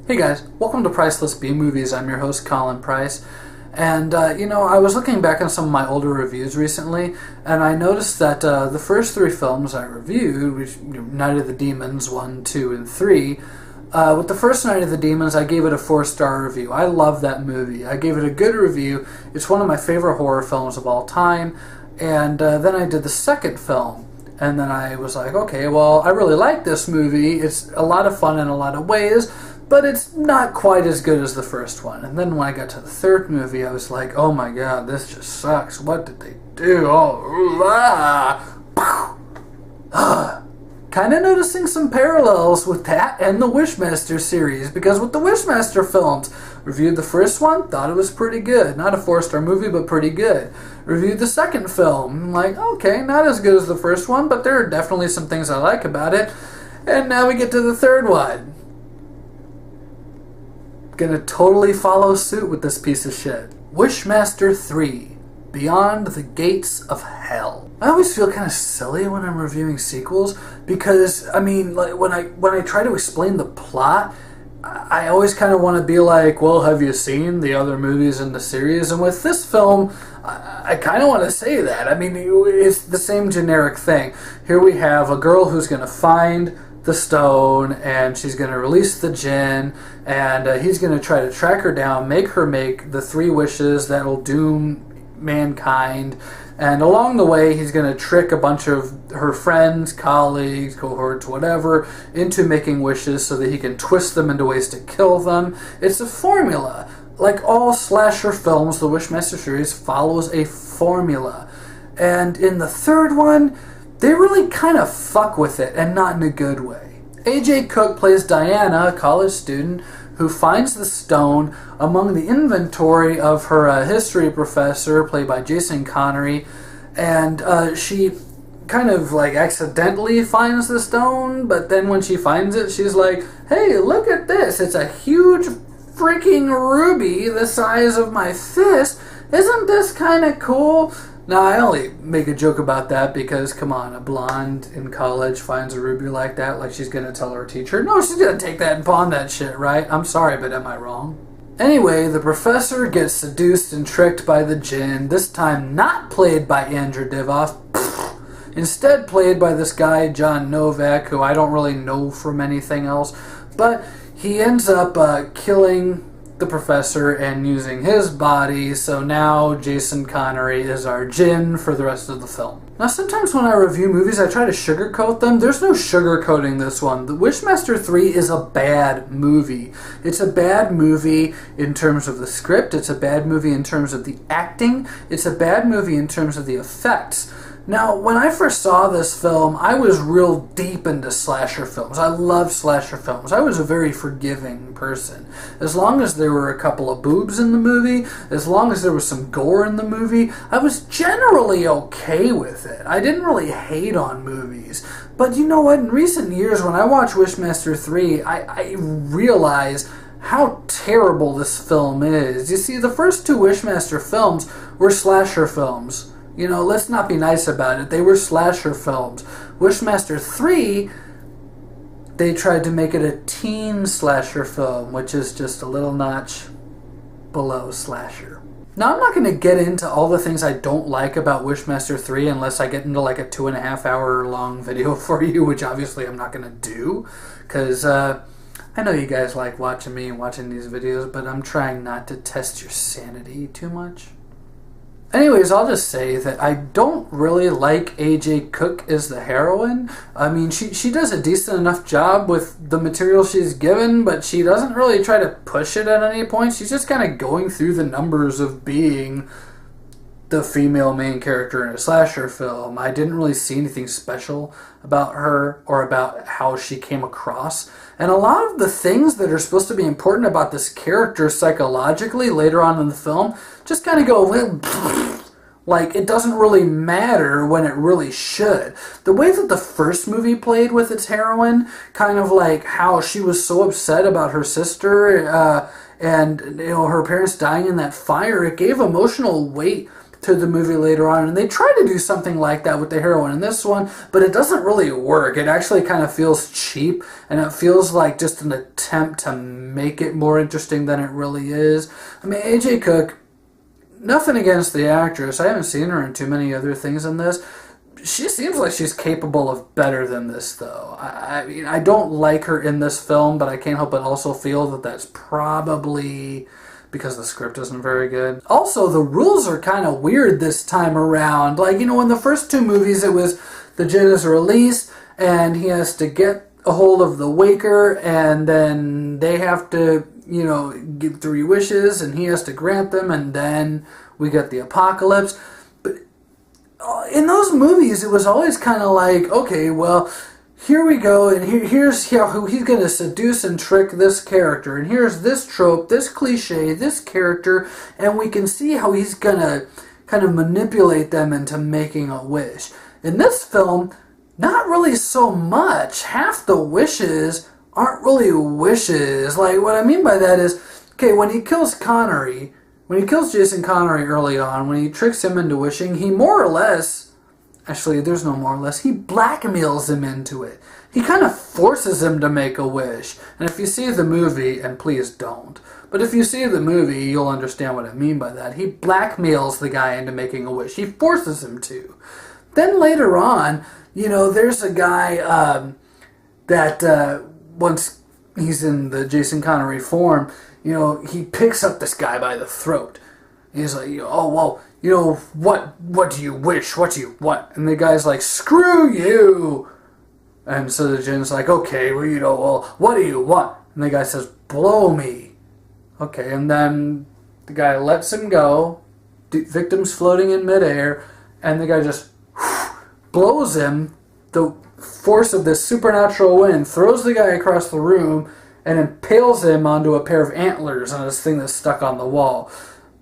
Hey guys, welcome to Priceless B-Movies. I'm your host, Colin Price. And, I was looking back on some of my older reviews recently, and I noticed that the first three films I reviewed, which Night of the Demons 1, 2, and 3, with the first Night of the Demons, I gave it a 4-star review. I love that movie. I gave it a good review. It's one of my favorite horror films of all time. And then I did the second film, and then I was like, okay, well, I really like this movie. It's a lot of fun in a lot of ways, but it's not quite as good as the first one. And then when I got to the third movie, I was like, oh my god, this just sucks. What did they do? Kind of noticing some parallels with that and the Wishmaster series, because with the Wishmaster films, reviewed the first one, thought it was pretty good. Not a 4-star movie, but pretty good. Reviewed the second film, like, okay, not as good as the first one, but there are definitely some things I like about it. And now we get to the third one. Gonna totally follow suit with this piece of shit. Wishmaster 3, Beyond the Gates of Hell. I always feel kind of silly when I'm reviewing sequels because, when I try to explain the plot, I always kind of want to be like, well, have you seen the other movies in the series? And with this film, I kind of want to say that. It's the same generic thing. Here we have a girl who's going to find the stone, and she's going to release the djinn, and he's going to try to track her down, make her make the 3 wishes that'll doom mankind, and along the way he's going to trick a bunch of her friends, colleagues, cohorts, whatever, into making wishes so that he can twist them into ways to kill them. It's a formula. Like all slasher films, the Wishmaster series follows a formula, and in the third one they really kind of fuck with it, and not in a good way. A.J. Cook plays Diana, a college student, who finds the stone among the inventory of her history professor, played by Jason Connery, and she kind of like accidentally finds the stone, but then when she finds it, she's like, hey, look at this, it's a huge freaking ruby the size of my fist. Isn't this kind of cool? Now, I only make a joke about that because, come on, a blonde in college finds a ruby like that, like she's going to tell her teacher, no, she's going to take that and pawn that shit, right? I'm sorry, but am I wrong? Anyway, the professor gets seduced and tricked by the djinn, this time not played by Andrew Divoff, instead played by this guy, John Novak, who I don't really know from anything else, but he ends up killing the professor and using his body, so now Jason Connery is our djinn for the rest of the film. Now, sometimes when I review movies, I try to sugarcoat them. There's no sugarcoating this one. The Wishmaster 3 is a bad movie. It's a bad movie in terms of the script. It's a bad movie in terms of the acting. It's a bad movie in terms of the effects. Now, when I first saw this film, I was real deep into slasher films. I love slasher films. I was a very forgiving person. As long as there were a couple of boobs in the movie, as long as there was some gore in the movie, I was generally okay with it. I didn't really hate on movies. But you know what? In recent years, when I watch Wishmaster 3, I realize how terrible this film is. You see, the first 2 Wishmaster films were slasher films. Let's not be nice about it. They were slasher films. Wishmaster 3, they tried to make it a teen slasher film, which is just a little notch below slasher. Now, I'm not going to get into all the things I don't like about Wishmaster 3 unless I get into like a 2.5-hour long video for you, which obviously I'm not going to do, because I know you guys like watching me and watching these videos, but I'm trying not to test your sanity too much. Anyways, I'll just say that I don't really like A.J. Cook as the heroine. She does a decent enough job with the material she's given, but she doesn't really try to push it at any point. She's just kind of going through the numbers of being the female main character in a slasher film. I didn't really see anything special about her or about how she came across. And a lot of the things that are supposed to be important about this character psychologically later on in the film just kind of go, like, it doesn't really matter when it really should. The way that the first movie played with its heroine, kind of like how she was so upset about her sister and her parents dying in that fire, it gave emotional weight to the movie later on, and they try to do something like that with the heroine in this one, but it doesn't really work. It actually kind of feels cheap, and it feels like just an attempt to make it more interesting than it really is. I mean, AJ Cook, nothing against the actress. I haven't seen her in too many other things in this. She seems like she's capable of better than this, though. I mean, I don't like her in this film, but I can't help but also feel that that's probably because the script isn't very good. Also, the rules are kind of weird this time around. Like, in the first two movies, it was the Jinn is released, and he has to get a hold of the Waker, and then they have to, get 3 wishes, and he has to grant them, and then we get the apocalypse. But in those movies, it was always kind of like, okay, well, here we go, and here's how he's going to seduce and trick this character, and here's this trope, this cliche, this character, and we can see how he's going to kind of manipulate them into making a wish. In this film, not really so much. Half the wishes aren't really wishes. Like, what I mean by that is, okay, when he kills Jason Connery early on, when he tricks him into wishing, he more or less... Actually, there's no more or less. He blackmails him into it. He kind of forces him to make a wish. And if you see the movie, and please don't, but if you see the movie, you'll understand what I mean by that. He blackmails the guy into making a wish. He forces him to. Then later on, there's a guy that once he's in the Jason Connery form, he picks up this guy by the throat. He's like, oh, well, what do you wish? What do you want? And the guy's like, screw you! And so the Jinn's like, okay, well, what do you want? And the guy says, blow me. Okay, and then the guy lets him go, victim's floating in midair, and the guy just blows him. The force of this supernatural wind throws the guy across the room and impales him onto a pair of antlers on this thing that's stuck on the wall.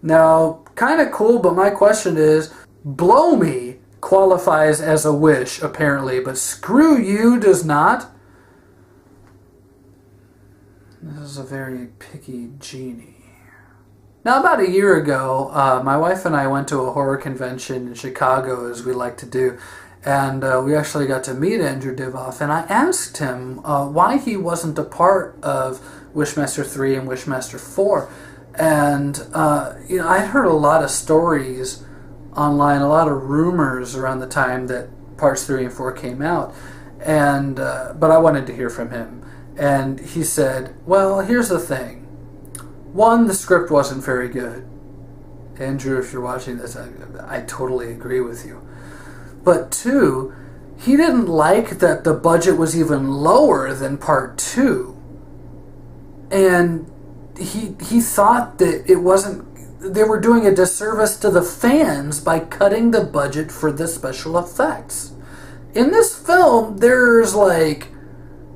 Now, kind of cool, but my question is, blow me qualifies as a wish, apparently, but screw you does not? This is a very picky genie. Now, about a year ago, my wife and I went to a horror convention in Chicago, as we like to do, and we actually got to meet Andrew Divoff, and I asked him why he wasn't a part of Wishmaster 3 and Wishmaster 4. And, I'd heard a lot of stories online, a lot of rumors around the time that parts 3 and 4 came out. And, but I wanted to hear from him. And he said, well, here's the thing. 1, the script wasn't very good. Andrew, if you're watching this, I totally agree with you. But 2, he didn't like that the budget was even lower than part 2. And he thought that they were doing a disservice to the fans by cutting the budget for the special effects. In this film, there's like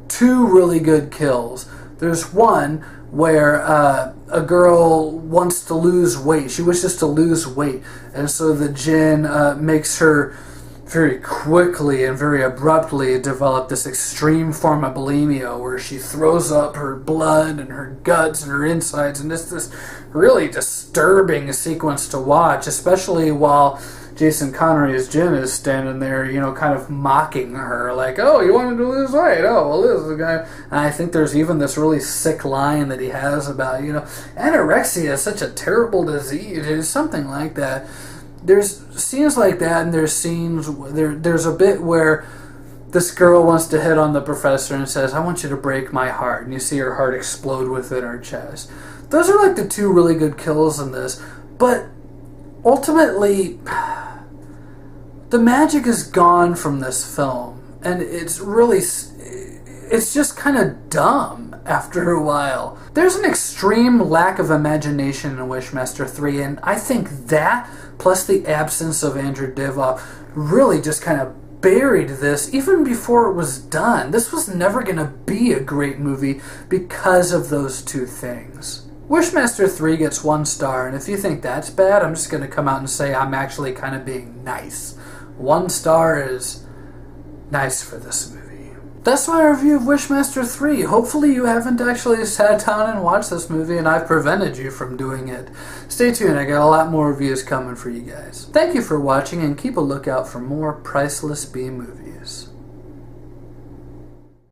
2 really good kills. There's one where a girl wants to lose weight. She wishes to lose weight. And so the Jinn makes her very quickly and very abruptly develop this extreme form of bulimia where she throws up her blood and her guts and her insides, and it's this really disturbing sequence to watch, especially while Jason Connery as Jinn is standing there, kind of mocking her, like, oh, you wanted to lose weight? Oh, well, this is the guy. And I think there's even this really sick line that he has about, anorexia is such a terrible disease, or something like that. There's scenes like that, and there's scenes there's a bit where this girl wants to hit on the professor and says, I want you to break my heart, and you see her heart explode within her chest. Those are like the 2 really good kills in this, but ultimately the magic is gone from this film, and it's just kind of dumb after a while. There's an extreme lack of imagination in Wishmaster 3, and I think that, plus the absence of Andrew Divoff, really just kind of buried this even before it was done. This was never going to be a great movie because of those 2 things. Wishmaster 3 gets 1 star, and if you think that's bad, I'm just going to come out and say I'm actually kind of being nice. 1 star is nice for this movie. That's my review of Wishmaster 3. Hopefully you haven't actually sat down and watched this movie and I've prevented you from doing it. Stay tuned, I got a lot more reviews coming for you guys. Thank you for watching and keep a lookout for more Priceless B movies.